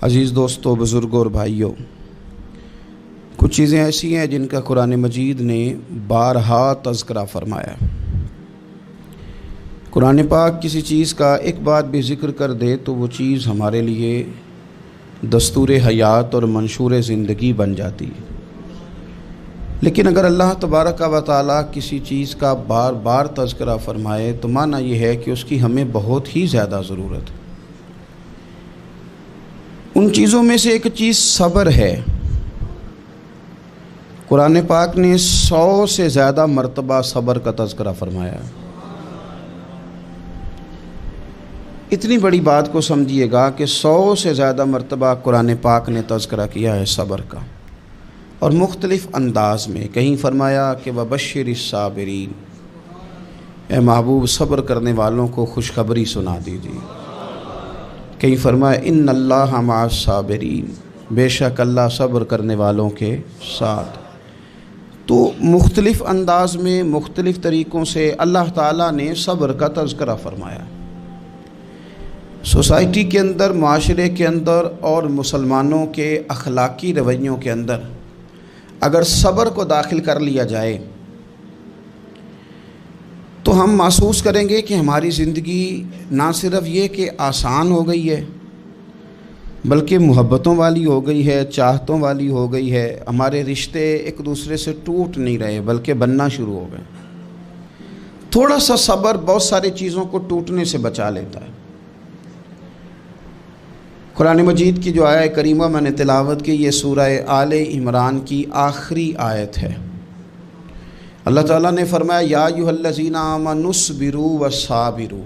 عزیز دوستو، بزرگوں اور بھائیوں، کچھ چیزیں ایسی ہیں جن کا قرآن مجید نے بارہا تذکرہ فرمایا۔ قرآن پاک کسی چیز کا ایک بات بھی ذکر کر دے تو وہ چیز ہمارے لیے دستور حیات اور منشور زندگی بن جاتی ہے۔ لیکن اگر اللہ تبارک و تعالیٰ کسی چیز کا بار بار تذکرہ فرمائے تو معنی یہ ہے کہ اس کی ہمیں بہت ہی زیادہ ضرورت ہے۔ ان چیزوں میں سے ایک چیز صبر ہے۔ قرآن پاک نے 100 سے زیادہ مرتبہ صبر کا تذکرہ فرمایا۔ اتنی بڑی بات کو سمجھیے گا کہ 100 سے زیادہ مرتبہ قرآن پاک نے تذکرہ کیا ہے صبر کا، اور مختلف انداز میں۔ کہیں فرمایا کہ وَبَشِّرِ الصَّابِرِينَ، اے محبوب صبر کرنے والوں کو خوشخبری سنا دیجیے۔ کہیں فرمایا اِنَّ اللَّهَ مَعَ الصَّابِرِينَ، بے شک اللہ صبر کرنے والوں کے ساتھ۔ تو مختلف انداز میں، مختلف طریقوں سے اللہ تعالیٰ نے صبر کا تذکرہ فرمایا۔ سوسائٹی کے اندر، معاشرے کے اندر اور مسلمانوں کے اخلاقی رویوں کے اندر اگر صبر کو داخل کر لیا جائے تو ہم محسوس کریں گے کہ ہماری زندگی نہ صرف یہ کہ آسان ہو گئی ہے بلکہ محبتوں والی ہو گئی ہے، چاہتوں والی ہو گئی ہے۔ ہمارے رشتے ایک دوسرے سے ٹوٹ نہیں رہے بلکہ بننا شروع ہو گئے۔ تھوڑا سا صبر بہت ساری چیزوں کو ٹوٹنے سے بچا لیتا ہے۔ قرآن مجید کی جو آیہ کریمہ میں نے تلاوت کی، یہ سورہ آل عمران کی آخری آیت ہے۔ اللہ تعالیٰ نے فرمایا یا ایھا الذین آمنوا اصبروا وصابروا،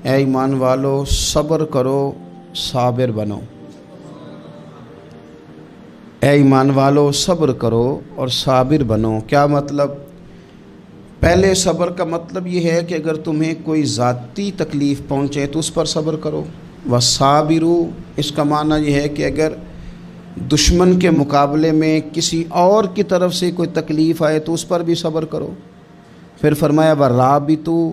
اے ایمان والو صبر کرو، صابر بنو۔ اے ایمان والو صبر کرو اور صابر بنو۔ کیا مطلب؟ پہلے صبر کا مطلب یہ ہے کہ اگر تمہیں کوئی ذاتی تکلیف پہنچے تو اس پر صبر کرو۔ وصابروا، اس کا معنی یہ ہے کہ اگر دشمن کے مقابلے میں کسی اور کی طرف سے کوئی تکلیف آئے تو اس پر بھی صبر کرو۔ پھر فرمایا ورابطوا،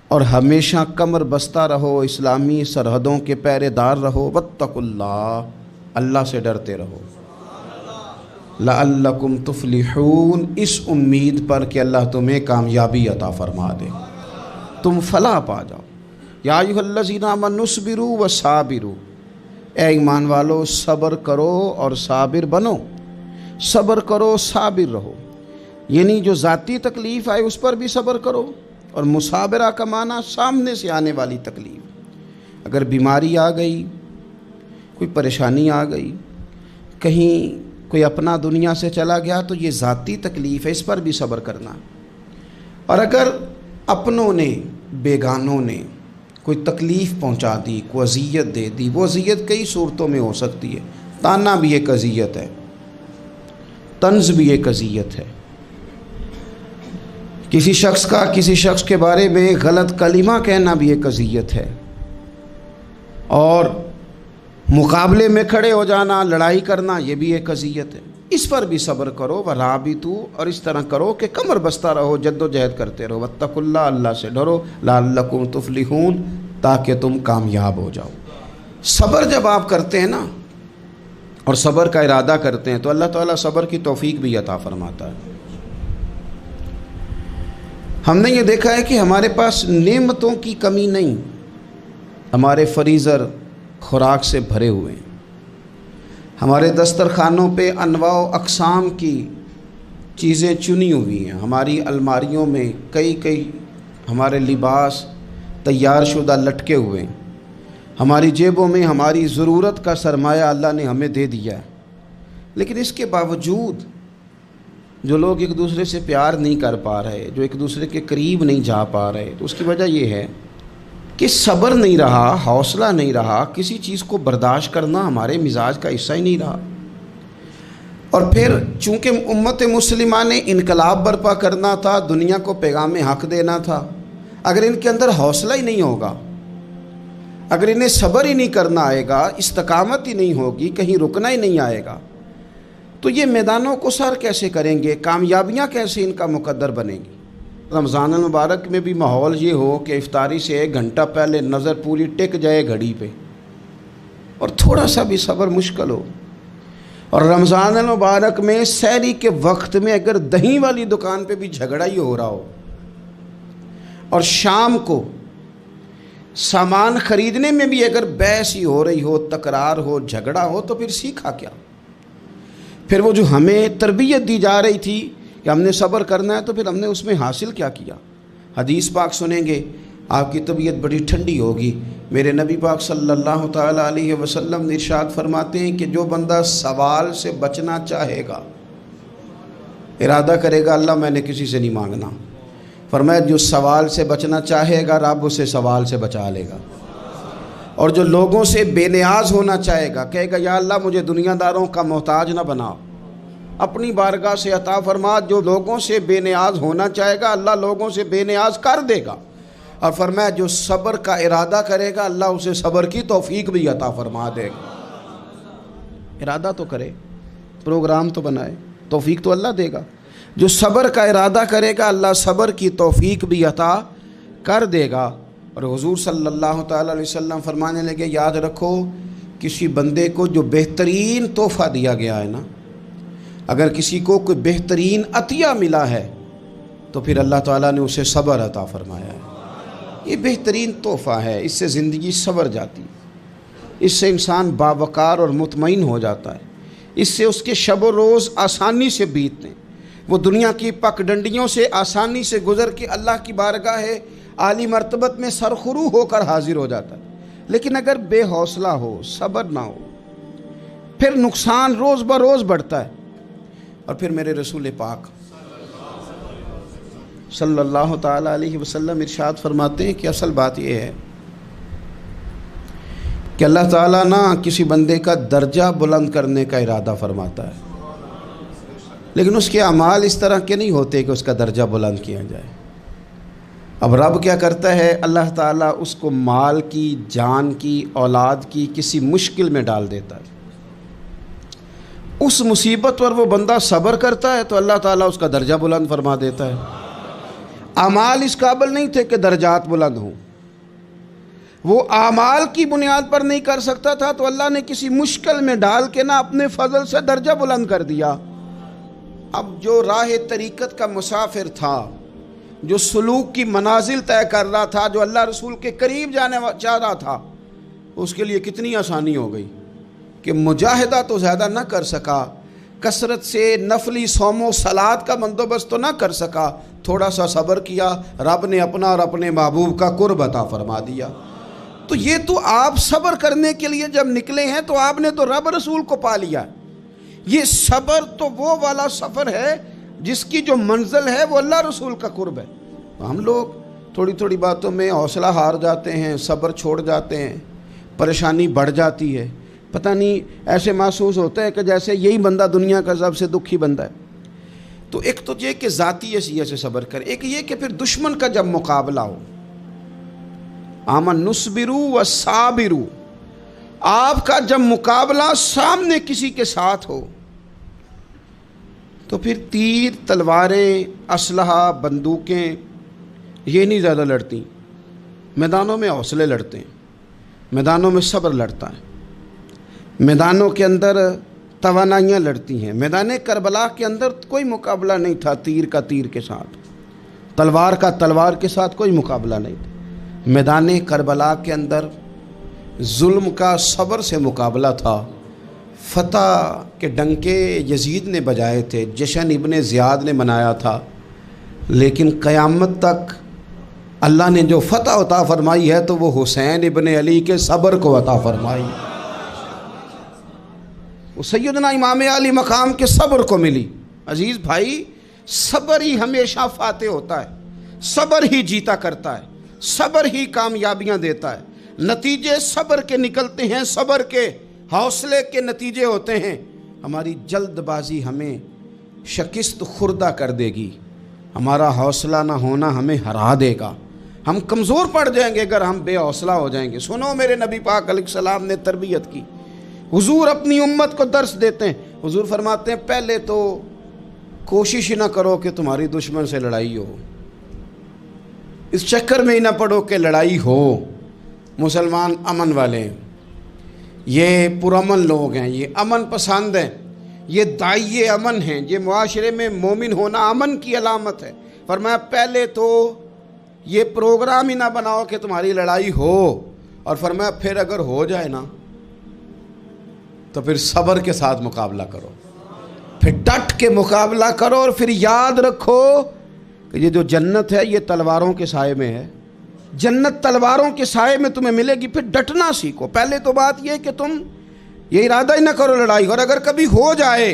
اور ہمیشہ کمر بستہ رہو، اسلامی سرحدوں کے پہرے دار رہو۔ واتقوا اللہ، اللہ سے ڈرتے رہو۔ لعلکم تفلحون، اس امید پر کہ اللہ تمہیں کامیابی عطا فرما دے، تم فلاح پا جاؤ۔ یا ایھا الذین آمنوا اصبروا وصابروا، اے ایمان والو صبر کرو اور صابر بنو۔ صبر کرو، صابر رہو، یعنی جو ذاتی تکلیف آئے اس پر بھی صبر کرو۔ اور مصابرہ کا معنی سامنے سے آنے والی تکلیف۔ اگر بیماری آ گئی، کوئی پریشانی آ گئی، کہیں کوئی اپنا دنیا سے چلا گیا تو یہ ذاتی تکلیف ہے، اس پر بھی صبر کرنا۔ اور اگر اپنوں نے، بیگانوں نے کوئی تکلیف پہنچا دی، کوئی اذیت دے دی، وہ اذیت کئی صورتوں میں ہو سکتی ہے۔ تانا بھی ایک اذیت ہے، طنز بھی ایک اذیت ہے، کسی شخص کے بارے میں غلط کلمہ کہنا بھی ایک اذیت ہے، اور مقابلے میں کھڑے ہو جانا، لڑائی کرنا، یہ بھی ایک اذیت ہے۔ اس پر بھی صبر کرو۔ ورابطوا، اور اس طرح کرو کہ کمر بستہ رہو، جد و جہد کرتے رہو۔ واتقوا اللہ، اللہ سے ڈرو۔ لعلکم تفلحون، تاکہ تم کامیاب ہو جاؤ۔ صبر جب آپ کرتے ہیں نا، اور صبر کا ارادہ کرتے ہیں، تو اللہ تعالیٰ صبر کی توفیق بھی عطا فرماتا ہے۔ ہم نے یہ دیکھا ہے کہ ہمارے پاس نعمتوں کی کمی نہیں، ہمارے فریزر خوراک سے بھرے ہوئے ہیں، ہمارے دسترخوانوں پہ انواع و اقسام کی چیزیں چنی ہوئی ہیں، ہماری الماریوں میں کئی ہمارے لباس تیار شدہ لٹکے ہوئے ہیں، ہماری جیبوں میں ہماری ضرورت کا سرمایہ اللہ نے ہمیں دے دیا ہے۔ لیکن اس کے باوجود جو لوگ ایک دوسرے سے پیار نہیں کر پا رہے، جو ایک دوسرے کے قریب نہیں جا پا رہے، تو اس کی وجہ یہ ہے کہ صبر نہیں رہا، حوصلہ نہیں رہا، کسی چیز کو برداشت کرنا ہمارے مزاج کا حصہ ہی نہیں رہا۔ اور پھر چونکہ امت مسلمہ نے انقلاب برپا کرنا تھا، دنیا کو پیغام حق دینا تھا، اگر ان کے اندر حوصلہ ہی نہیں ہوگا، اگر انہیں صبر ہی نہیں کرنا آئے گا، استقامت ہی نہیں ہوگی، کہیں رکنا ہی نہیں آئے گا، تو یہ میدانوں کو سر کیسے کریں گے؟ کامیابیاں کیسے ان کا مقدر بنے گی؟ رمضان المبارک میں بھی ماحول یہ ہو کہ افطاری سے 1 گھنٹہ پہلے نظر پوری ٹک جائے گھڑی پہ، اور تھوڑا سا بھی صبر مشکل ہو، اور رمضان المبارک میں سحری کے وقت میں اگر دہی والی دکان پہ بھی جھگڑا ہی ہو رہا ہو، اور شام کو سامان خریدنے میں بھی اگر بحث ہی ہو رہی ہو، تکرار ہو، جھگڑا ہو، تو پھر سیکھا کیا؟ پھر وہ جو ہمیں تربیت دی جا رہی تھی کہ ہم نے صبر کرنا ہے، تو پھر ہم نے اس میں حاصل کیا کیا؟ حدیث پاک سنیں گے، آپ کی طبیعت بڑی ٹھنڈی ہوگی۔ میرے نبی پاک صلی اللہ تعالیٰ علیہ وسلم نے ارشاد فرماتے ہیں کہ جو بندہ سوال سے بچنا چاہے گا، ارادہ کرے گا اللہ میں نے کسی سے نہیں مانگنا، فرمایا جو سوال سے بچنا چاہے گا رب اسے سوال سے بچا لے گا، اور جو لوگوں سے بے نیاز ہونا چاہے گا، کہے گا یا اللہ مجھے دنیا داروں کا محتاج نہ بنا، اپنی بارگاہ سے عطا فرما۔ جو لوگوں سے بے نیاز ہونا چاہے گا اللہ لوگوں سے بے نیاز کر دے گا، اور فرمایا جو صبر کا ارادہ کرے گا اللہ اسے صبر کی توفیق بھی عطا فرما دے گا۔ ارادہ تو کرے، پروگرام تو بنائے، توفیق تو اللہ دے گا۔ جو صبر کا ارادہ کرے گا اللہ صبر کی توفیق بھی عطا کر دے گا۔ اور حضور صلی اللہ تعالیٰ علیہ وسلم فرمانے لگے، یاد رکھو کسی بندے کو جو بہترین تحفہ دیا گیا ہے نا، اگر کسی کو کوئی بہترین عطیہ ملا ہے تو پھر اللہ تعالیٰ نے اسے صبر عطا فرمایا ہے۔ یہ بہترین تحفہ ہے، اس سے زندگی سنور جاتی، اس سے انسان باوقار اور مطمئن ہو جاتا ہے، اس سے اس کے شب و روز آسانی سے بیتتے ہیں، وہ دنیا کی پک ڈنڈیوں سے آسانی سے گزر کے اللہ کی بارگاہ عالی مرتبت میں سرخرو ہو کر حاضر ہو جاتا ہے۔ لیکن اگر بے حوصلہ ہو، صبر نہ ہو، پھر نقصان روز بروز بڑھتا ہے۔ اور پھر میرے رسول پاک صلی اللہ تعالیٰ علیہ وسلم ارشاد فرماتے ہیں کہ اصل بات یہ ہے کہ اللہ تعالیٰ نہ کسی بندے کا درجہ بلند کرنے کا ارادہ فرماتا ہے، لیکن اس کے اعمال اس طرح کے نہیں ہوتے کہ اس کا درجہ بلند کیا جائے۔ اب رب کیا کرتا ہے، اللہ تعالیٰ اس کو مال کی، جان کی، اولاد کی کسی مشکل میں ڈال دیتا ہے، اس مصیبت پر وہ بندہ صبر کرتا ہے تو اللہ تعالیٰ اس کا درجہ بلند فرما دیتا ہے۔ اعمال اس قابل نہیں تھے کہ درجات بلند ہوں، وہ اعمال کی بنیاد پر نہیں کر سکتا تھا تو اللہ نے کسی مشکل میں ڈال کے نہ اپنے فضل سے درجہ بلند کر دیا۔ اب جو راہ طریقت کا مسافر تھا، جو سلوک کی منازل طے کر رہا تھا، جو اللہ رسول کے قریب جانے چاہ رہا تھا، اس کے لیے کتنی آسانی ہو گئی کہ مجاہدہ تو زیادہ نہ کر سکا، کثرت سے نفلی صوم و صلات کا بندوبست تو نہ کر سکا، تھوڑا سا صبر کیا، رب نے اپنا اور اپنے محبوب کا قرب عطا فرما دیا۔ تو یہ تو آپ صبر کرنے کے لیے جب نکلے ہیں تو آپ نے تو رب رسول کو پا لیا۔ یہ صبر تو وہ والا سفر ہے جس کی جو منزل ہے وہ اللہ رسول کا قرب ہے۔ ہم لوگ تھوڑی تھوڑی باتوں میں حوصلہ ہار جاتے ہیں، صبر چھوڑ جاتے ہیں، پریشانی بڑھ جاتی ہے، پتہ نہیں ایسے محسوس ہوتا ہے کہ جیسے یہی بندہ دنیا کا سب سے دکھی بندہ ہے۔ تو ایک تو یہ کہ ذاتی حیثیت سے صبر کرے، ایک یہ کہ پھر دشمن کا جب مقابلہ ہو، آمن نصبرو و صابرو، آپ کا جب مقابلہ سامنے کسی کے ساتھ ہو تو پھر تیر، تلواریں، اسلحہ، بندوقیں یہ نہیں زیادہ لڑتی، میدانوں میں حوصلے لڑتے ہیں، میدانوں میں صبر لڑتا ہے، میدانوں کے اندر توانائیاں لڑتی ہیں۔ میدان کربلا کے اندر کوئی مقابلہ نہیں تھا تیر کا تیر کے ساتھ، تلوار کا تلوار کے ساتھ کوئی مقابلہ نہیں تھا۔ میدان کربلا کے اندر ظلم کا صبر سے مقابلہ تھا۔ فتح کے ڈنکے یزید نے بجائے تھے، جشن ابن زیاد نے منایا تھا، لیکن قیامت تک اللہ نے جو فتح عطا فرمائی ہے تو وہ حسین ابن علی کے صبر کو عطا فرمائی، وہ سیدنا امام علی مقام کے صبر کو ملی۔ عزیز بھائی، صبر ہی ہمیشہ فاتح ہوتا ہے، صبر ہی جیتا کرتا ہے، صبر ہی کامیابیاں دیتا ہے، نتیجے صبر کے نکلتے ہیں، صبر کے، حوصلے کے نتیجے ہوتے ہیں۔ ہماری جلد بازی ہمیں شکست خوردہ کر دے گی، ہمارا حوصلہ نہ ہونا ہمیں ہرا دے گا، ہم کمزور پڑ جائیں گے اگر ہم بے حوصلہ ہو جائیں گے۔ سنو، میرے نبی پاک علیہ السلام نے تربیت کی، حضور اپنی امت کو درس دیتے ہیں۔ حضور فرماتے ہیں پہلے تو کوشش ہی نہ کرو کہ تمہاری دشمن سے لڑائی ہو، اس چکر میں ہی نہ پڑو کہ لڑائی ہو، مسلمان امن والے ہیں، یہ پرامن لوگ ہیں، یہ امن پسند ہیں، یہ داعی امن ہیں، یہ معاشرے میں مومن ہونا امن کی علامت ہے۔ فرمایا پہلے تو یہ پروگرام ہی نہ بناؤ کہ تمہاری لڑائی ہو، اور فرمایا پھر اگر ہو جائے نا تو پھر صبر کے ساتھ مقابلہ کرو، پھر ڈٹ کے مقابلہ کرو، اور پھر یاد رکھو کہ یہ جو جنت ہے یہ تلواروں کے سائے میں ہے، جنت تلواروں کے سائے میں تمہیں ملے گی۔ پھر ڈٹنا سیکھو۔ پہلے تو بات یہ کہ تم یہ ارادہ ہی نہ کرو لڑائی، اور اگر کبھی ہو جائے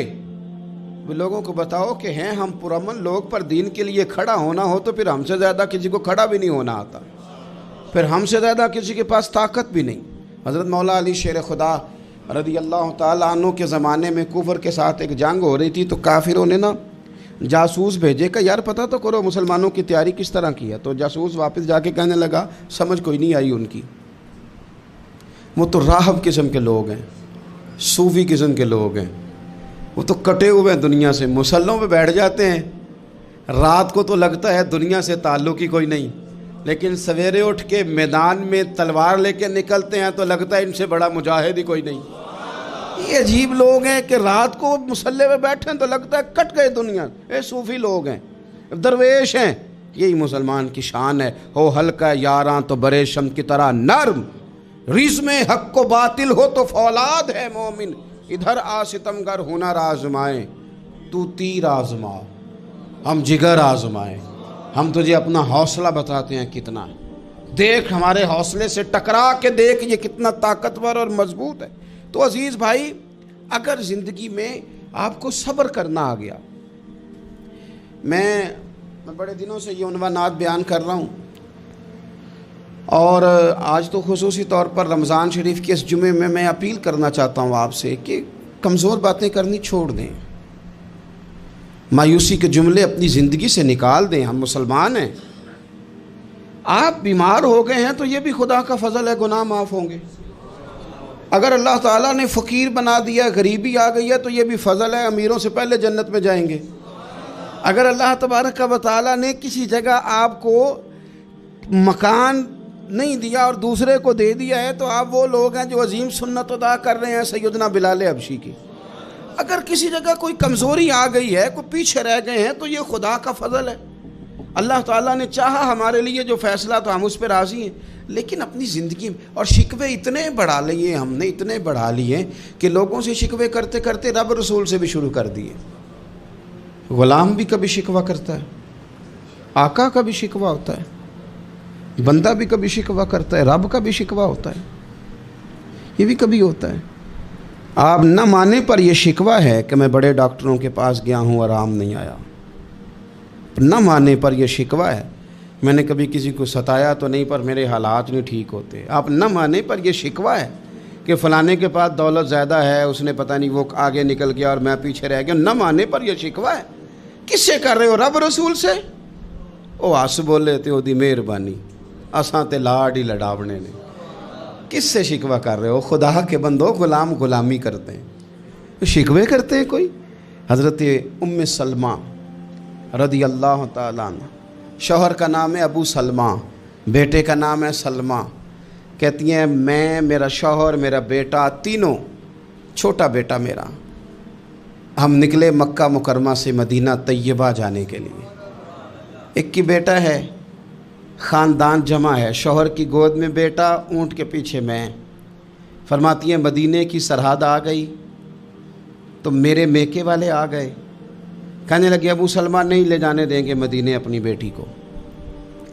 وہ لوگوں کو بتاؤ کہ ہیں ہم پرامن لوگ، پر دین کے لیے کھڑا ہونا ہو تو پھر ہم سے زیادہ کسی کو کھڑا بھی نہیں ہونا آتا، پھر ہم سے زیادہ کسی کے پاس طاقت بھی نہیں۔ حضرت مولا علی شیر خدا رضی اللہ تعالیٰ عنہ کے زمانے میں کفر کے ساتھ ایک جنگ ہو رہی تھی، تو کافروں نے نا جاسوس بھیجے کہ یار پتہ تو کرو مسلمانوں کی تیاری کس طرح کی ہے۔ تو جاسوس واپس جا کے کہنے لگا سمجھ کوئی نہیں آئی ان کی، وہ تو راہب قسم کے لوگ ہیں، صوفی قسم کے لوگ ہیں، وہ تو کٹے ہوئے ہیں دنیا سے، مسلوں پہ بیٹھ جاتے ہیں، رات کو تو لگتا ہے دنیا سے تعلق ہی کوئی نہیں، لیکن سویرے اٹھ کے میدان میں تلوار لے کے نکلتے ہیں تو لگتا ہے ان سے بڑا مجاہد ہی کوئی نہیں۔ یہ عجیب لوگ ہیں کہ رات کو مسلح پہ بیٹھے ہیں تو لگتا ہے کٹ گئے دنیا، یہ صوفی لوگ ہیں، درویش ہیں۔ یہی مسلمان کی شان ہے، ہو ہلکا یاراں تو برے شم کی طرح نرم، ریز میں حق و باطل ہو تو فولاد ہے مومن، ادھر آ ستمگر ہنر آزمائیں تو تیر آزما، ہم جگر آزمائیں، ہم تجھے اپنا حوصلہ بتاتے ہیں کتنا، دیکھ ہمارے حوصلے سے ٹکرا کے دیکھ یہ کتنا طاقتور اور مضبوط ہے۔ تو عزیز بھائی، اگر زندگی میں آپ کو صبر کرنا آ گیا، میں بڑے دنوں سے یہ عنوانات بیان کر رہا ہوں، اور آج تو خصوصی طور پر رمضان شریف کے اس جمعے میں میں اپیل کرنا چاہتا ہوں آپ سے کہ کمزور باتیں کرنی چھوڑ دیں، مایوسی کے جملے اپنی زندگی سے نکال دیں۔ ہم مسلمان ہیں، آپ بیمار ہو گئے ہیں تو یہ بھی خدا کا فضل ہے، گناہ معاف ہوں گے۔ اگر اللہ تعالیٰ نے فقیر بنا دیا، غریبی آ گئی ہے تو یہ بھی فضل ہے، امیروں سے پہلے جنت میں جائیں گے۔ اگر اللہ تبارک و تعالیٰ نے کسی جگہ آپ کو مکان نہیں دیا اور دوسرے کو دے دیا ہے تو آپ وہ لوگ ہیں جو عظیم سنت ادا کر رہے ہیں سیدنا بلال حبشی کی۔ اگر کسی جگہ کوئی کمزوری آ گئی ہے، کوئی پیچھے رہ گئے ہیں تو یہ خدا کا فضل ہے۔ اللہ تعالیٰ نے چاہا ہمارے لیے جو فیصلہ تو ہم اس پہ راضی ہیں، لیکن اپنی زندگی میں اور شکوے اتنے بڑھا لیے، ہم نے اتنے بڑھا لیے کہ لوگوں سے شکوے کرتے کرتے رب رسول سے بھی شروع کر دیے۔ غلام بھی کبھی شکوہ کرتا ہے، آقا کا بھی شکوہ ہوتا ہے، بندہ بھی کبھی شکوہ کرتا ہے، رب کا بھی شکوہ ہوتا ہے، یہ بھی کبھی ہوتا ہے۔ آپ نہ مانے پر یہ شکوہ ہے کہ میں بڑے ڈاکٹروں کے پاس گیا ہوں آرام نہیں آیا، نہ مانے پر یہ شکوہ ہے میں نے کبھی کسی کو ستایا تو نہیں پر میرے حالات نہیں ٹھیک ہوتے۔ آپ نہ مانے پر یہ شکوہ ہے کہ فلانے کے پاس دولت زیادہ ہے، اس نے پتہ نہیں وہ آگے نکل گیا اور میں پیچھے رہ گیا، نہ مانے پر یہ شکوہ ہے۔ کس سے کر رہے ہو؟ رب رسول سے؟ او آس بولے تے او دی مہربانی، اساں تے لاڈ ہی لڑاونے نے۔ کس سے شکوہ کر رہے ہو؟ خدا کے بندو، غلام غلامی کرتے ہیں، شکوے کرتے ہیں کوئی؟ حضرت ام سلمہ رضی اللہ تعالیٰ عنہ، شوہر کا نام ہے ابو سلمہ، بیٹے کا نام ہے سلمہ، کہتی ہیں میں، میرا شوہر، میرا بیٹا، تینوں، چھوٹا بیٹا میرا، ہم نکلے مکہ مکرمہ سے مدینہ طیبہ جانے کے لیے۔ ایک کی بیٹا ہے، خاندان جمع ہے، شوہر کی گود میں بیٹا، اونٹ کے پیچھے میں۔ فرماتی ہیں مدینے کی سرحد آ گئی تو میرے میکے والے آ گئے، کہنے لگے ابو سلمہ نہیں لے جانے دیں گے مدینے اپنی بیٹی کو۔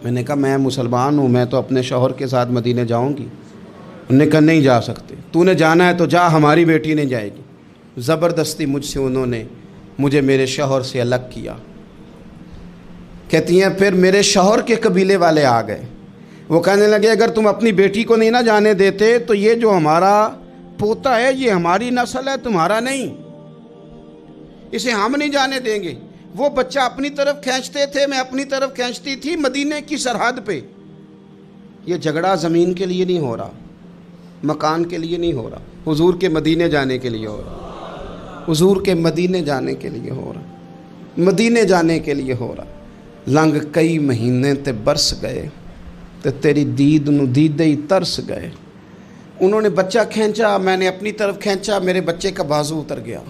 میں نے کہا میں مسلمان ہوں، میں تو اپنے شوہر کے ساتھ مدینے جاؤں گی۔ انہوں نے کہا نہیں جا سکتے، تو نے جانا ہے تو جا، ہماری بیٹی نہیں جائے گی۔ زبردستی مجھ سے انہوں نے مجھے میرے شوہر سے الگ کیا۔ کہتی ہیں پھر میرے شوہر کے قبیلے والے آ گئے، وہ کہنے لگے اگر تم اپنی بیٹی کو نہیں نہ جانے دیتے تو یہ جو ہمارا پوتا ہے یہ ہماری نسل ہے، تمہارا نہیں، اسے ہم نہیں جانے دیں گے۔ وہ بچہ اپنی طرف کھینچتے تھے، میں اپنی طرف کھینچتی تھی، مدینے کی سرحد پہ۔ یہ جھگڑا زمین کے لیے نہیں ہو رہا، مکان کے لیے نہیں ہو رہا، حضور کے مدینے جانے کے لیے ہو رہا، حضور کے مدینے جانے کے لیے ہو رہا، مدینے جانے کے لیے ہو رہا۔ لنگ کئی مہینے تے برس گئے تے تیری دید نو دیدے ہی ترس گئے، انہوں نے بچہ کھینچا، میں نے اپنی طرف کھینچا، میرے بچے کا بازو اتر گیا۔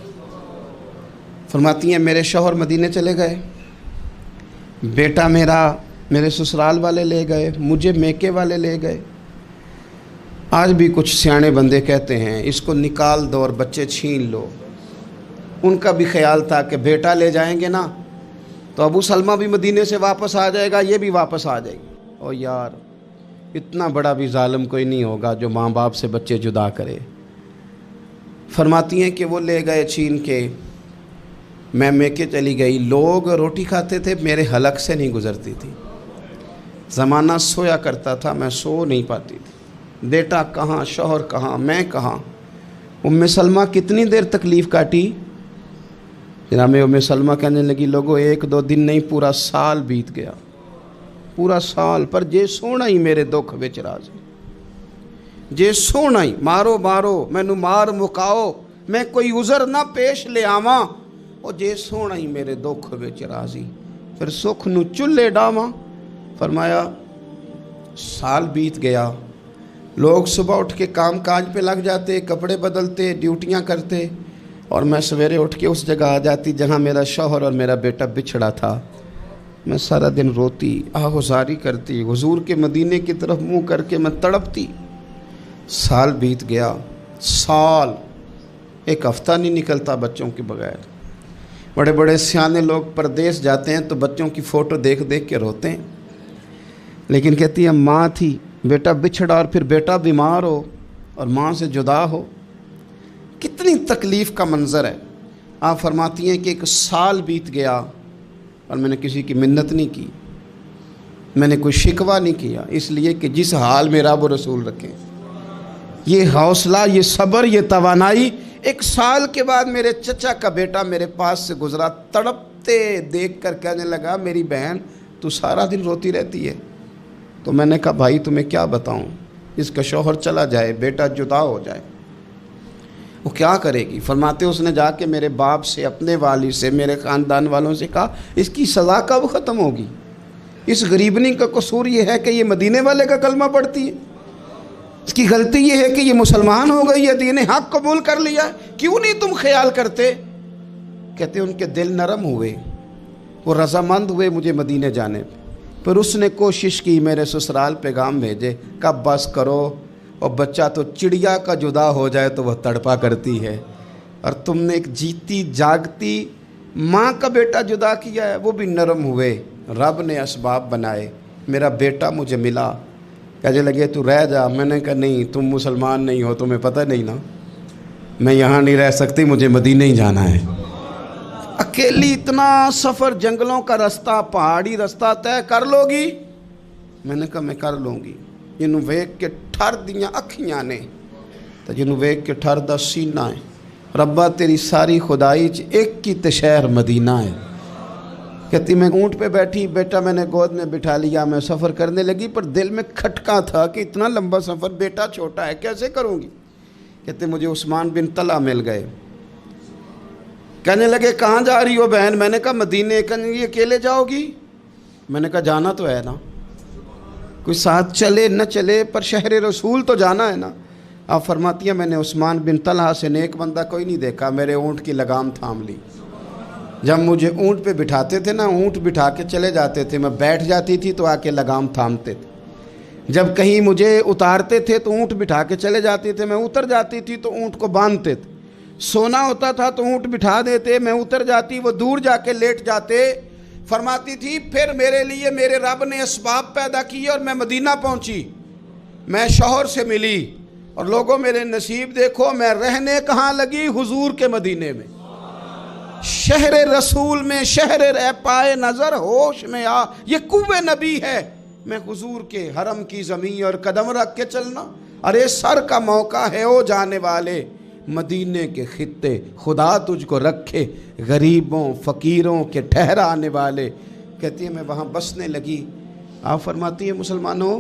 فرماتی ہیں میرے شوہر مدینے چلے گئے، بیٹا میرا میرے سسرال والے لے گئے، مجھے میکے والے لے گئے۔ آج بھی کچھ سیانے بندے کہتے ہیں اس کو نکال دو اور بچے چھین لو۔ ان کا بھی خیال تھا کہ بیٹا لے جائیں گے نا تو ابو سلمہ بھی مدینے سے واپس آ جائے گا، یہ بھی واپس آ جائے گی۔ او یار، اتنا بڑا بھی ظالم کوئی نہیں ہوگا جو ماں باپ سے بچے جدا کرے۔ فرماتی ہیں کہ وہ لے گئے چھین کے، میں میکے چلی گئی۔ لوگ روٹی کھاتے تھے، میرے حلق سے نہیں گزرتی تھی۔ زمانہ سویا کرتا تھا، میں سو نہیں پاتی تھی۔ بیٹا کہاں، شوہر کہاں، میں کہاں۔ ام سلمہ کتنی دیر تکلیف کاٹی؟ جناب ام سلمہ کہنے لگی لوگوں 1-2 دن نہیں، پورا سال بیت گیا، پورا سال، پر جے سونا ہی میرے دکھ وچ راضی، جے سونا ہی مارو مارو مینو مار مکاؤ، میں کوئی عذر نہ پیش لے آواں، او جے سونا ہی میرے دکھ وچ راضی، پھر سکھ نو چلے ڈاواں۔ فرمایا سال بیت گیا، لوگ صبح اٹھ کے کام کاج پہ لگ جاتے، کپڑے بدلتے، ڈیوٹیاں کرتے، اور میں سویرے اٹھ کے اس جگہ آ جاتی جہاں میرا شوہر اور میرا بیٹا بچھڑا تھا۔ میں سارا دن روتی، آہوزاری کرتی، حضور کے مدینے کی طرف منہ کر کے میں تڑپتی۔ سال بیت گیا، سال، ایک ہفتہ نہیں نکلتا بچوں کے بغیر۔ بڑے بڑے سیانے لوگ پردیس جاتے ہیں تو بچوں کی فوٹو دیکھ دیکھ کے روتے ہیں، لیکن کہتی ہے ماں تھی، بیٹا بچھڑا اور پھر بیٹا بیمار ہو اور ماں سے جدا ہو، کتنی تکلیف کا منظر ہے۔ آپ فرماتی ہیں کہ 1 سال بیت گیا اور میں نے کسی کی منت نہیں کی، میں نے کوئی شکوہ نہیں کیا، اس لیے کہ جس حال میں رب و رسول رکھیں۔ یہ حوصلہ، یہ صبر، یہ توانائی 1 سال کے بعد میرے چچا کا بیٹا میرے پاس سے گزرا، تڑپتے دیکھ کر کہنے لگا میری بہن تو سارا دن روتی رہتی ہے۔ تو میں نے کہا بھائی تمہیں کیا بتاؤں، اس کا شوہر چلا جائے، بیٹا جدا ہو جائے، وہ کیا کرے گی؟ فرماتے اس نے جا کے میرے باپ سے، اپنے والد سے، میرے خاندان والوں سے کہا اس کی سزا کب ختم ہوگی؟ اس غریبنی کا قصور یہ ہے کہ یہ مدینے والے کا کلمہ پڑھتی ہے، اس کی غلطی یہ ہے کہ یہ مسلمان ہو گئی ہے، دین حق قبول کر لیا ہے، کیوں نہیں تم خیال کرتے؟ کہتے ان کے دل نرم ہوئے، وہ رضامند ہوئے مجھے مدینے جانے پہ۔ پھر اس نے کوشش کی میرے سسرال پیغام بھیجے، کب بس کرو، اور بچہ تو چڑیا کا جدا ہو جائے تو وہ تڑپا کرتی ہے، اور تم نے ایک جیتی جاگتی ماں کا بیٹا جدا کیا ہے۔ وہ بھی نرم ہوئے، رب نے اسباب بنائے، میرا بیٹا مجھے ملا۔ کہنے لگے تو رہ جا، میں نے کہا نہیں، تم مسلمان نہیں ہو، تمہیں پتہ نہیں نا، میں یہاں نہیں رہ سکتی، مجھے مدینہ ہی جانا ہے۔ اکیلی اتنا سفر، جنگلوں کا رستہ، پہاڑی رستہ طے کر لو گی؟ میں نے کہا میں کر لوں گی۔ جنوں ویکھ کے ٹھر دیاں اکھیاں نے تو جنوں ویکھ کے ٹھر دا سینہ ہے، ربا تیری ساری خدائی چ ایک کی تے شہر مدینہ ہے۔ کہتی میں اونٹ پہ بیٹھی، بیٹا میں نے گود میں بٹھا لیا، میں سفر کرنے لگی، پر دل میں کھٹکا تھا کہ اتنا لمبا سفر، بیٹا چھوٹا ہے، کیسے کروں گی؟ کہتے مجھے عثمان بن طلحہ مل گئے، کہنے لگے کہاں جا رہی ہو بہن؟ میں نے کہا مدینے۔ کہنے لگے اکیلے جاؤ گی؟ میں نے کہا جانا تو ہے نا، کوئی ساتھ چلے نہ چلے پر شہر رسول تو جانا ہے نا۔ آپ فرماتی ہیں میں نے عثمان بن طلحہ سے نیک بندہ کوئی نہیں دیکھا، میرے اونٹ کی لگام تھام لی۔ جب مجھے اونٹ پہ بٹھاتے تھے نا، اونٹ بٹھا کے چلے جاتے تھے، میں بیٹھ جاتی تھی تو آ کے لگام تھامتے تھے۔ جب کہیں مجھے اتارتے تھے تو اونٹ بٹھا کے چلے جاتے تھے، میں اتر جاتی تھی تو اونٹ کو باندھتے تھے۔ سونا ہوتا تھا تو اونٹ بٹھا دیتے، میں اتر جاتی، وہ دور جا کے لیٹ جاتے۔ فرماتی تھی پھر میرے لیے میرے رب نے اسباب پیدا کیے اور میں مدینہ پہنچی، میں شوہر سے ملی، اور لوگوں میرے نصیب دیکھو، میں رہنے کہاں لگی؟ حضور کے مدینے میں، شہر رسول میں، شہر اے پائے نظر ہوش میں آ، یہ کوہ نبی ہے، میں حضور کے حرم کی زمین اور قدم رکھ کے چلنا۔ ارے سر کا موقع ہے او جانے والے، مدینے کے خطے خدا تجھ کو رکھے، غریبوں فقیروں کے ٹھہرانے والے۔ کہتی ہے میں وہاں بسنے لگی۔ آپ فرماتی ہے مسلمانوں،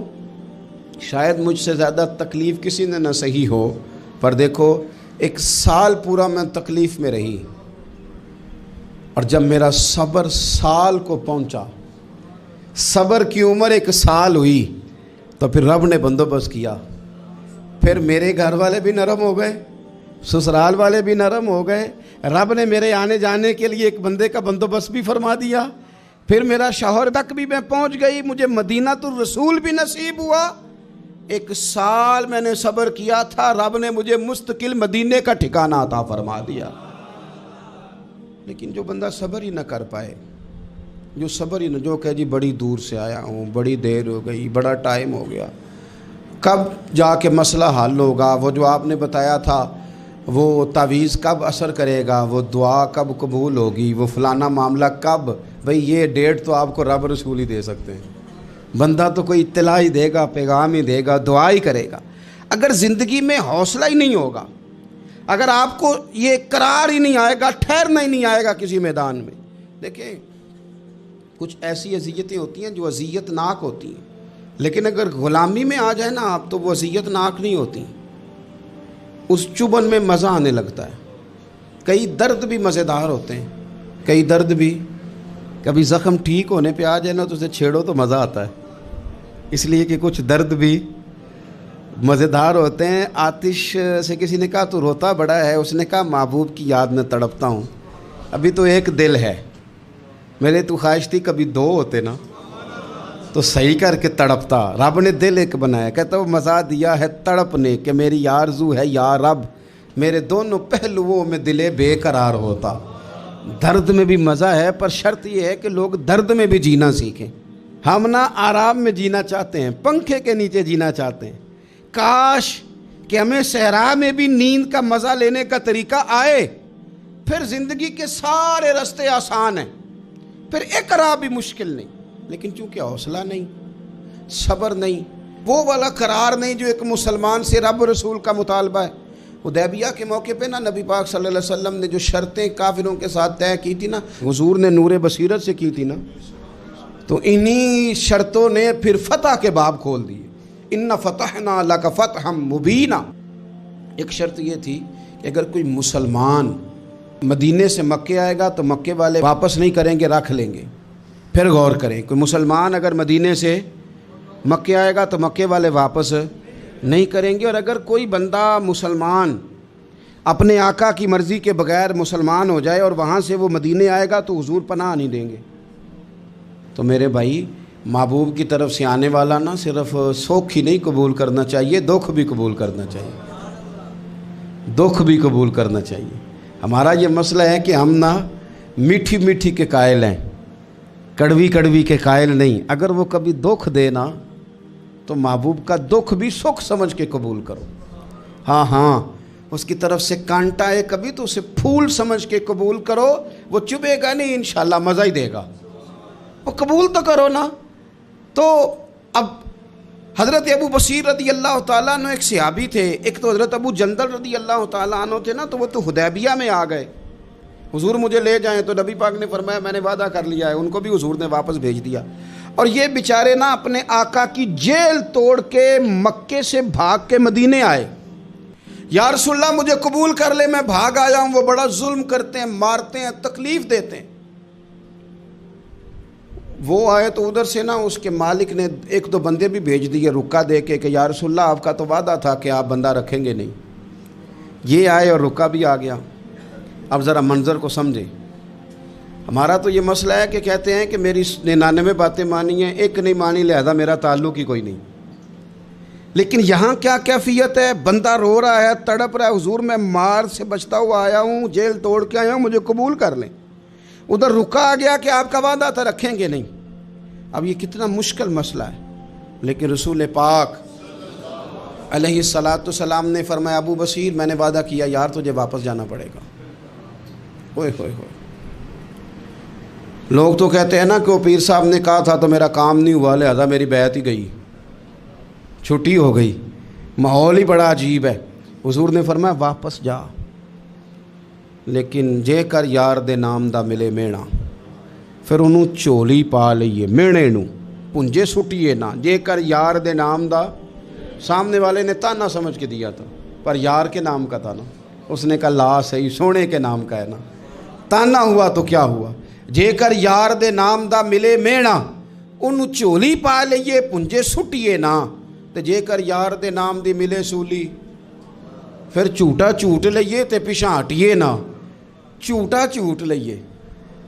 شاید مجھ سے زیادہ تکلیف کسی نے نہ سہی ہو، پر دیکھو 1 سال پورا میں تکلیف میں رہی، اور جب میرا صبر سال کو پہنچا، صبر کی عمر 1 سال ہوئی، تو پھر رب نے بندوبست کیا، پھر میرے گھر والے بھی نرم ہو گئے، سسرال والے بھی نرم ہو گئے، رب نے میرے آنے جانے کے لیے ایک بندے کا بندوبست بھی فرما دیا، پھر میرا شوہر تک بھی میں پہنچ گئی، مجھے مدینہ الرسول بھی نصیب ہوا۔ 1 سال میں نے صبر کیا تھا، رب نے مجھے مستقل مدینے کا ٹھکانہ عطا فرما دیا۔ لیکن جو بندہ صبر ہی نہ کر پائے، جو صبر ہی نہ، جو کہ جی بڑی دور سے آیا ہوں، بڑی دیر ہو گئی، بڑا ٹائم ہو گیا، کب جا کے مسئلہ حل ہوگا، وہ جو آپ نے بتایا تھا وہ تعویذ کب اثر کرے گا، وہ دعا کب قبول ہوگی، وہ فلانا معاملہ کب، بھئی یہ ڈیٹ تو آپ کو رب رسول ہی دے سکتے ہیں، بندہ تو کوئی اطلاع ہی دے گا، پیغام ہی دے گا، دعا ہی کرے گا۔ اگر زندگی میں حوصلہ ہی نہیں ہوگا، اگر آپ کو یہ قرار ہی نہیں آئے گا، ٹھہرنا ہی نہیں آئے گا کسی میدان میں۔ دیکھیں کچھ ایسی اذیتیں ہوتی ہیں جو اذیت ناک ہوتی ہیں، لیکن اگر غلامی میں آ جائے نا آپ تو وہ اذیت ناک نہیں ہوتی، اس چبھن میں مزہ آنے لگتا ہے۔ کئی درد بھی مزیدار ہوتے ہیں، کئی درد بھی، کبھی زخم ٹھیک ہونے پہ آ جائے نا تو اسے چھیڑو تو مزہ آتا ہے، اس لیے کہ کچھ درد بھی مزیدار ہوتے ہیں۔ آتش سے کسی نے کہا تو روتا بڑا ہے، اس نے کہا محبوب کی یاد میں تڑپتا ہوں، ابھی تو ایک دل ہے، میرے تو خواہش تھی کبھی 2 ہوتے نا تو صحیح کر کے تڑپتا۔ رب نے دل ایک بنایا، کہتا وہ مزہ دیا ہے تڑپ نے کہ میری آرزو ہے یا رب، میرے دونوں پہلوؤں میں دل بے قرار ہوتا۔ درد میں بھی مزہ ہے، پر شرط یہ ہے کہ لوگ درد میں بھی جینا سیکھیں۔ ہم نہ آرام میں جینا چاہتے ہیں، پنکھے کے نیچے جینا چاہتے ہیں، کاش کہ ہمیں صحرا میں بھی نیند کا مزہ لینے کا طریقہ آئے، پھر زندگی کے سارے راستے آسان ہیں، پھر اقرا بھی مشکل نہیں۔ لیکن چونکہ حوصلہ نہیں، صبر نہیں، وہ والا قرار نہیں جو ایک مسلمان سے رب رسول کا مطالبہ ہے۔ حدیبیہ کے موقع پہ نا نبی پاک صلی اللہ علیہ وسلم نے جو شرطیں کافروں کے ساتھ طے کی تھی نا، حضور نے نور بصیرت سے کی تھی نا، تو انہی شرطوں نے پھر فتح کے باب کھول دیے۔ ان فتحنا لک فتحا مبینا۔ ایک شرط یہ تھی کہ اگر کوئی مسلمان مدینے سے مکے آئے گا تو مکے والے واپس نہیں کریں گے، رکھ لیں گے۔ پھر غور کریں، کوئی مسلمان اگر مدینے سے مکے آئے گا تو مکے والے واپس نہیں کریں گے، اور اگر کوئی بندہ مسلمان اپنے آقا کی مرضی کے بغیر مسلمان ہو جائے اور وہاں سے وہ مدینے آئے گا تو حضور پناہ نہیں دیں گے۔ تو میرے بھائی، محبوب کی طرف سے آنے والا نہ صرف سوکھ ہی نہیں قبول کرنا چاہیے، دکھ بھی قبول کرنا چاہیے، دکھ بھی قبول کرنا چاہیے۔ ہمارا یہ مسئلہ ہے کہ ہم نہ میٹھی میٹھی کے قائل ہیں، کڑوی کڑوی کے قائل نہیں۔ اگر وہ کبھی دکھ دے نا تو محبوب کا دکھ بھی سکھ سمجھ کے قبول کرو۔ ہاں اس کی طرف سے کانٹا ہے کبھی تو اسے پھول سمجھ کے قبول کرو، وہ چبھے گا نہیں، انشاءاللہ مزہ ہی دے گا، وہ قبول تو کرو نا۔ تو اب حضرت ابو بصیر رضی اللہ تعالیٰ عنہ ایک صحابی تھے، ایک تو حضرت ابو جندل رضی اللہ تعالیٰ عنہ تھے نا، تو وہ تو حدیبیہ میں آ گئے، حضور مجھے لے جائیں، تو نبی پاک نے فرمایا میں نے وعدہ کر لیا ہے، ان کو بھی حضور نے واپس بھیج دیا۔ اور یہ بیچارے نا اپنے آقا کی جیل توڑ کے مکے سے بھاگ کے مدینے آئے، یا رسول اللہ مجھے قبول کر لے، میں بھاگ آیا ہوں، وہ بڑا ظلم کرتے ہیں، مارتے ہیں، تکلیف دیتے ہیں۔ وہ آئے تو ادھر سے نا اس کے مالک نے 1-2 بندے بھی بھیج دیے رکا دے کے کہ یا رسول اللہ آپ کا تو وعدہ تھا کہ آپ بندہ رکھیں گے نہیں۔ یہ آئے اور رکا بھی آ گیا۔ اب ذرا منظر کو سمجھیں۔ ہمارا تو یہ مسئلہ ہے کہ کہتے ہیں کہ میری 99 باتیں مانی ہیں، ایک نہیں مانی، لہذا میرا تعلق ہی کوئی نہیں۔ لیکن یہاں کیا کیفیت ہے؟ بندہ رو رہا ہے، تڑپ رہا ہے، حضور میں مار سے بچتا ہوا آیا ہوں، جیل توڑ کے آیا ہوں، مجھے قبول کر لیں۔ ادھر رکا آ گیا کہ آپ کا وعدہ تھا رکھیں گے نہیں۔ اب یہ کتنا مشکل مسئلہ ہے، لیکن رسول پاک علیہ السلام نے فرمایا ابو بصیر میں نے وعدہ کیا یار تجھے واپس جانا پڑے گا۔ ہوئے ہوئے ہوئے، لوگ تو کہتے ہیں نا کہ وہ پیر صاحب نے کہا تھا تو میرا کام نہیں ہوا، لہذا میری بیعت ہی گئی، چھٹی ہو گئی، ماحول ہی بڑا عجیب ہے۔ حضور نے فرمایا واپس جا، لیکن جے کر یار دے نام دا ملے مینا، پھر انہوں چولی پا لئیے مینے نو پنجے سٹیے نا، جے کر یار دے نام دا، سامنے والے نے تانا سمجھ کے دیا تھا پر یار کے نام کا تھا نا، اس نے کہا لا صحیح سونے کے نام کا ہے نا، تانا ہوا تو کیا ہوا، جے کر یار دے نام دا ملے مینا، انہوں چولی پا لئیے پنجے سٹیے نا، تے جے کر یار دے نام دی ملے سولی، پھر جھوٹا جھوٹ لئیے تے پیچھا ہٹیے نہ، جھوٹا جھوٹ لئیے۔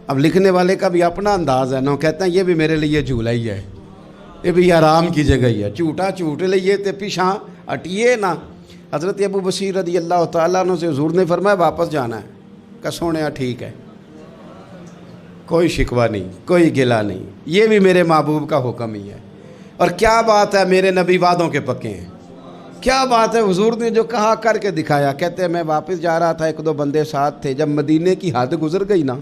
اب لکھنے والے کا بھی اپنا انداز ہے نا، کہتے ہیں یہ بھی میرے لیے جھولا ہی ہے، یہ بھی آرام کی جگہ ہی ہے، جھوٹا جھوٹ لئیے تے پیچھا ہٹیے نہ۔ حضرت ابو بصیر رضی اللہ تعالیٰ عنہ سے حضور نے فرمایا واپس جانا ہے، کہ سونے ٹھیک ہے، کوئی شکوہ نہیں، کوئی گلہ نہیں، یہ بھی میرے محبوب کا حکم ہی ہے۔ اور کیا بات ہے، میرے نبی وعدوں کے پکے ہیں، کیا بات ہے، حضور نے جو کہا کر کے دکھایا۔ کہتے ہیں میں واپس جا رہا تھا، ایک دو بندے ساتھ تھے، جب مدینے کی حد گزر گئی نا،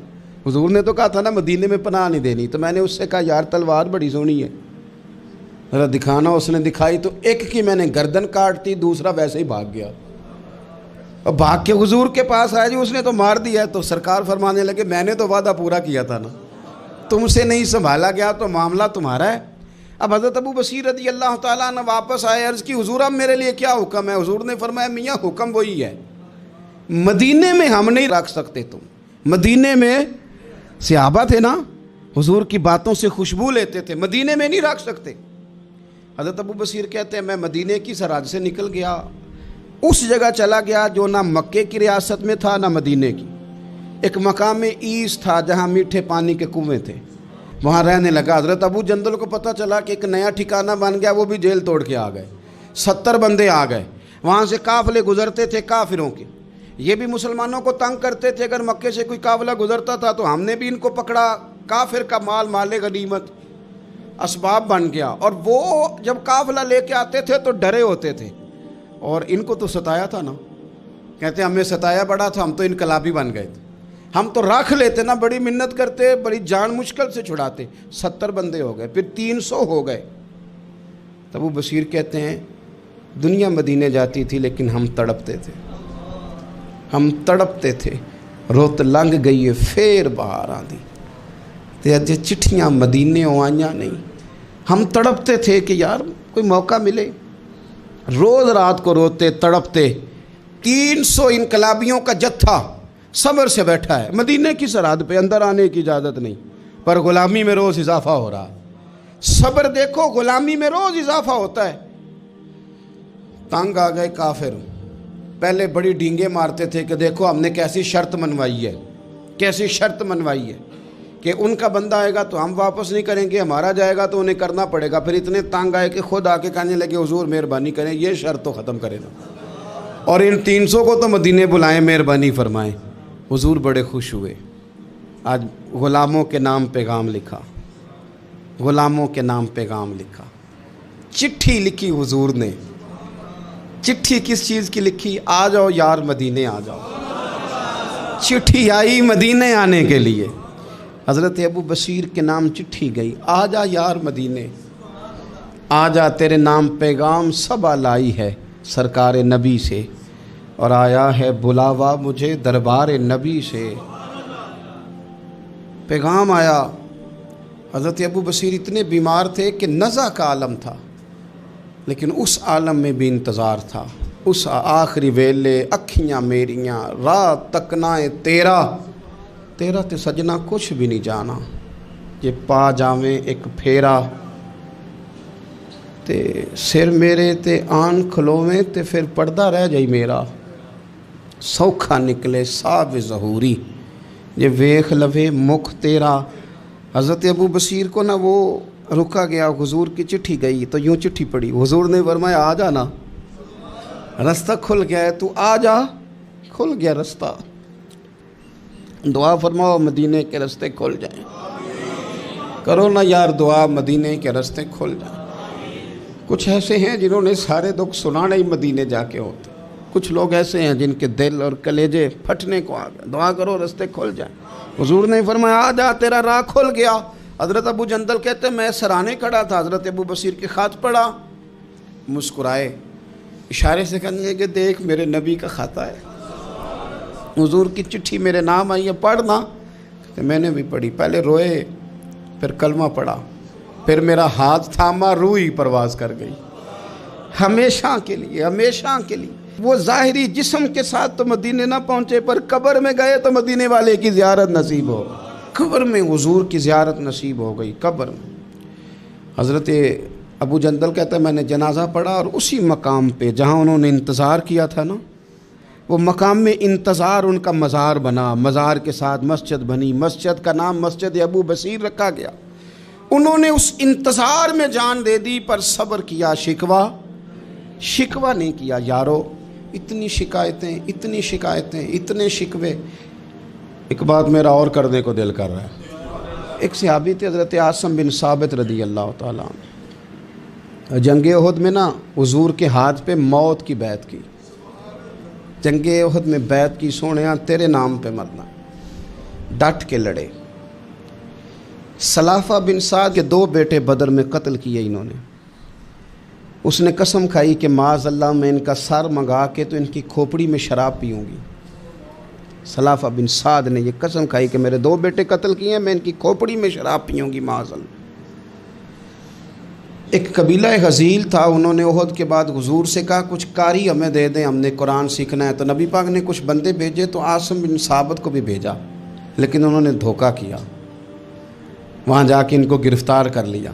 حضور نے تو کہا تھا نا مدینے میں پناہ نہیں دینی، تو میں نے اس سے کہا یار تلوار بڑی سونی ہے، ذرا دکھانا۔ اس نے دکھائی تو ایک کی میں نے گردن کاٹ دی، دوسرا ویسے ہی بھاگ گیا، اور بھاگ کے حضور کے پاس آیا، جی اس نے تو مار دیا ہے۔ تو سرکار فرمانے لگے میں نے تو وعدہ پورا کیا تھا نا، تم سے نہیں سنبھالا گیا تو معاملہ تمہارا ہے۔ اب حضرت ابو بصیر رضی اللہ تعالیٰ عنہ واپس آئے، عرض کی حضور اب میرے لیے کیا حکم ہے؟ حضور نے فرمایا میاں حکم وہی ہے، مدینے میں ہم نہیں رکھ سکتے، تم مدینے میں صحابہ تھے نا، حضور کی باتوں سے خوشبو لیتے تھے، مدینے میں نہیں رکھ سکتے۔ حضرت ابو بصیر کہتے ہیں میں مدینے کی سرحد سے نکل گیا، اس جگہ چلا گیا جو نہ مکے کی ریاست میں تھا نہ مدینے کی، ایک مقام ایس تھا جہاں میٹھے پانی کے کنویں تھے، وہاں رہنے لگا۔ حضرت ابو جندل کو پتہ چلا کہ ایک نیا ٹھکانہ بن گیا، وہ بھی جیل توڑ کے آ گئے، 70 بندے آ گئے، وہاں سے قافلے گزرتے تھے کافروں کے، یہ بھی مسلمانوں کو تنگ کرتے تھے، اگر مکے سے کوئی قافلہ گزرتا تھا تو ہم نے بھی ان کو پکڑا، کافر کا مال مال غنیمت اسباب بن گیا۔ اور وہ جب قافلہ لے کے آتے تھے تو ڈرے ہوتے تھے، اور ان کو تو ستایا تھا نا، کہتے ہیں ہمیں ستایا بڑا تھا، ہم تو انقلابی بن گئے تھے، ہم تو رکھ لیتے نا، بڑی منت کرتے، بڑی جان مشکل سے چھڑاتے، 70 بندے ہو گئے، پھر 300 ہو گئے۔ تب وہ بصیر کہتے ہیں دنیا مدینے جاتی تھی لیکن ہم تڑپتے تھے، ہم تڑپتے تھے، روت لنگ گئی ہے پھر باہر آندی تے اج چٹھیاں مدینے آئیاں نہیں، ہم تڑپتے تھے کہ یار کوئی موقع ملے، روز رات کو روتے تڑپتے۔ 300 انقلابیوں کا جتھا صبر سے بیٹھا ہے مدینے کی سرحد پہ، اندر آنے کی اجازت نہیں، پر غلامی میں روز اضافہ ہو رہا ہے۔ صبر دیکھو، غلامی میں روز اضافہ ہوتا ہے۔ تنگ آ گئے کافر، پہلے بڑی ڈینگیں مارتے تھے کہ دیکھو ہم نے کیسی شرط منوائی ہے، کیسی شرط منوائی ہے کہ ان کا بندہ آئے گا تو ہم واپس نہیں کریں گے، ہمارا جائے گا تو انہیں کرنا پڑے گا۔ پھر اتنے تنگ آئے کہ خود آ کے کہنے لگے حضور مہربانی کریں، یہ شرط تو ختم کریں نا، اور ان 300 کو تو مدینے بلائیں، مہربانی فرمائیں۔ حضور بڑے خوش ہوئے، آج غلاموں کے نام پیغام لکھا، غلاموں کے نام پیغام لکھا، چٹھی لکھی حضور نے۔ چٹھی کس چیز کی لکھی؟ آ جاؤ یار مدینے آ جاؤ، چٹھی آئی مدینے آنے کے لیے۔ حضرت ابو بصیر کے نام چٹھی گئی، آ جا یار مدینے، آ جا تیرے نام پیغام سب لائی ہے سرکار نبی سے، اور آیا ہے بلاوا مجھے دربار نبی سے۔ پیغام آیا۔ حضرت ابو بصیر اتنے بیمار تھے کہ نزع کا عالم تھا، لیکن اس عالم میں بھی انتظار تھا۔ اس آخری ویلے اکھیاں میریاں رات تکنائے تیرا، تیرا تے سجنا کچھ بھی نہیں جانا، جے پا جاویں ایک پھیرا تے سر میرے تے آن کھلوویں تے پھر پردہ رہ جائی میرا، سوکھا نکلے صاحب ظہوری جے ویخ لوے مکھ تیرا۔ حضرت ابو بصیر کو نا وہ رکا گیا، حضور کی چٹھی گئی تو یوں چٹھی پڑھی، حضور نے فرمایا آ جانا، رستہ کھل گیا ہے، تو آ جا، کھل گیا رستہ۔ دعا فرماؤ مدینے کے رستے کھل جائیں، کرو نا یار دعا مدینے کے رستے کھل جائیں۔ کچھ ایسے ہیں جنہوں نے سارے دکھ سنانے ہی مدینے جا کے ہوتے، کچھ لوگ ایسے ہیں جن کے دل اور کلیجے پھٹنے کو آ گئے، دعا کرو رستے کھل جائیں۔ حضور نے فرمایا آ جا، تیرا راہ کھل گیا۔ حضرت ابو جندل کہتے ہیں میں سرانے کھڑا تھا، حضرت ابو بصیر کے خط پڑھا، مسکرائے، اشارے سے کہنے لگے کہ دیکھ میرے نبی کا خط ہے، حضور کی چٹھی میرے نام آئی ہے، پڑھنا۔ کہ میں نے بھی پڑھی، پہلے روئے، پھر کلمہ پڑھا، پھر میرا ہاتھ تھاما، روح ہی پرواز کر گئی ہمیشہ کے لیے، ہمیشہ کے لیے۔ وہ ظاہری جسم کے ساتھ تو مدینے نہ پہنچے، پر قبر میں گئے تو مدینے والے کی زیارت نصیب ہو، قبر میں حضور کی زیارت نصیب ہو گئی۔ قبر میں حضرت ابو جندل کہتا ہے میں نے جنازہ پڑھا اور اسی مقام پہ جہاں انہوں نے انتظار کیا تھا نا، وہ مقام میں انتظار ان کا مزار بنا، مزار کے ساتھ مسجد بنی، مسجد کا نام مسجد ابو بصیر رکھا گیا۔ انہوں نے اس انتظار میں جان دے دی، پر صبر کیا، شکوہ نہیں کیا۔ یارو اتنی شکایتیں، اتنے شکوے۔ ایک بات میرا اور کرنے کو دل کر رہا ہے۔ ایک صحابی تھے حضرت عاصم بن ثابت رضی اللہ تعالیٰ عنہ، جنگ احد میں نا حضور کے ہاتھ پہ موت کی بیعت کی، جنگ احد میں بیعت کی، سونیا تیرے نام پہ مرنا، ڈٹ کے لڑے۔ سلافہ بن سعد کے 2 بیٹے بدر میں قتل کیے انہوں نے۔ اس نے قسم کھائی کہ معاذ اللہ میں ان کا سر منگا کے تو ان کی کھوپڑی میں شراب پیوں گی۔ سلافہ بن سعد نے یہ قسم کھائی کہ میرے 2 بیٹے قتل کیے ہیں، میں ان کی کھوپڑی میں شراب پیوں گی معاذ اللہ۔ ایک قبیلہ غزیل تھا، انہوں نے احد کے بعد حضور سے کہا کچھ قاری ہمیں دے دیں، ہم نے قرآن سیکھنا ہے۔ تو نبی پاک نے کچھ بندے بھیجے، تو عاصم بن ثابت کو بھی بھیجا، لیکن انہوں نے دھوکہ کیا، وہاں جا کے ان کو گرفتار کر لیا۔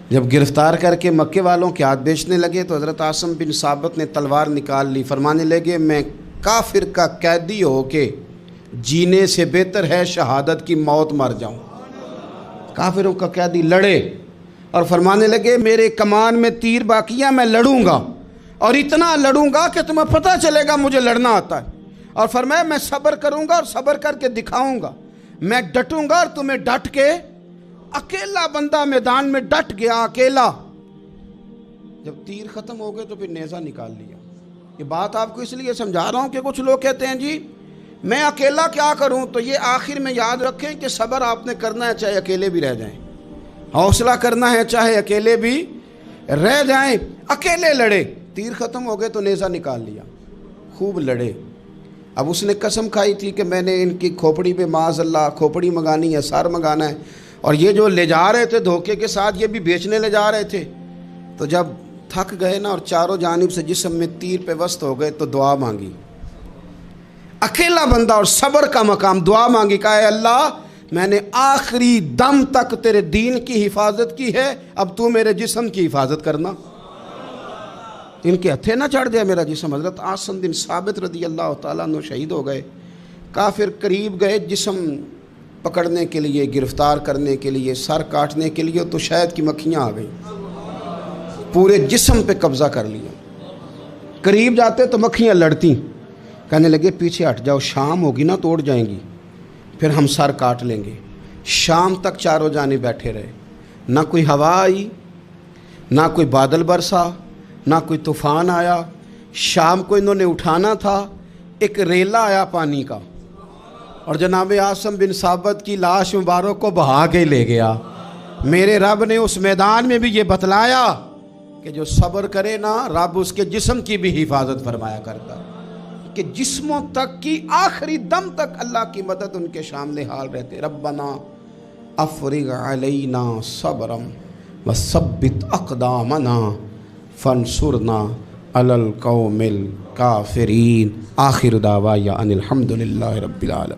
جب گرفتار کر کے مکے والوں کے ہاتھ بیچنے لگے تو حضرت عاصم بن ثابت نے تلوار نکال لی، فرمانے لگے میں کافر کا قیدی ہو کے جینے سے بہتر ہے شہادت کی موت مر جاؤں۔ کافروں کا قیدی لڑے اور فرمانے لگے میرے کمان میں تیر باقی ہے، میں لڑوں گا اور اتنا لڑوں گا کہ تمہیں پتہ چلے گا مجھے لڑنا آتا ہے۔ اور فرمایا میں صبر کروں گا اور صبر کر کے دکھاؤں گا، میں ڈٹوں گا اور تمہیں ڈٹ کے۔ اکیلا بندہ میدان میں ڈٹ گیا، اکیلا۔ جب تیر ختم ہو گئے تو پھر نیزہ نکال لیا۔ یہ بات آپ کو اس لیے سمجھا رہا ہوں کہ کچھ لوگ کہتے ہیں جی میں اکیلا کیا کروں، تو یہ آخر میں یاد رکھیں کہ صبر آپ نے کرنا ہے چاہے اکیلے بھی رہ جائیں، حوصلہ کرنا ہے چاہے اکیلے بھی رہ جائیں۔ اکیلے لڑے، تیر ختم ہو گئے تو نیزہ نکال لیا، خوب لڑے۔ اب اس نے قسم کھائی تھی کہ میں نے ان کی کھوپڑی پہ معاذ اللہ کھوپڑی منگانی ہے، سار منگانا ہے، اور یہ جو لے جا رہے تھے دھوکے کے ساتھ یہ بھی بیچنے لے جا رہے تھے۔ تو جب تھک گئے نا اور چاروں جانب سے جسم میں تیر پہ وسط ہو گئے تو دعا مانگی، اکیلا بندہ اور صبر کا مقام، دعا مانگی، کہا اے اللہ میں نے آخری دم تک تیرے دین کی حفاظت کی ہے، اب تو میرے جسم کی حفاظت کرنا، ان کے ہتھے نہ چڑھ جائے میرا جسم۔ حضرت عاصم بن ثابت رضی اللہ تعالیٰ عنہ شہید ہو گئے۔ کافر قریب گئے جسم پکڑنے کے لیے، گرفتار کرنے کے لیے، سر کاٹنے کے لیے، تو شہد کی مکھیاں آ گئیں، پورے جسم پہ قبضہ کر لیا۔ قریب جاتے تو مکھیاں لڑتی، کہنے لگے پیچھے ہٹ جاؤ، شام ہوگی نا توڑ جائیں گی، پھر ہم سر کاٹ لیں گے۔ شام تک چاروں جانب بیٹھے رہے، نہ کوئی ہوا آئی، نہ کوئی بادل برسا، نہ کوئی طوفان آیا۔ شام کو انہوں نے اٹھانا تھا، ایک ریلا آیا پانی کا اور جناب عاصم بن ثابت کی لاش مبارک کو بہا کے لے گیا۔ میرے رب نے اس میدان میں بھی یہ بتلایا کہ جو صبر کرے نا رب اس کے جسم کی بھی حفاظت فرمایا کرتا، کہ جسموں تک کی آخری دم تک اللہ کی مدد ان کے شامل حال رہتے۔ ربنا افرغ علینا صبرا وثبت اقدامنا فانصرنا علی القوم الکافرین۔ آخر دعوایا ان الحمد للہ رب العالمین۔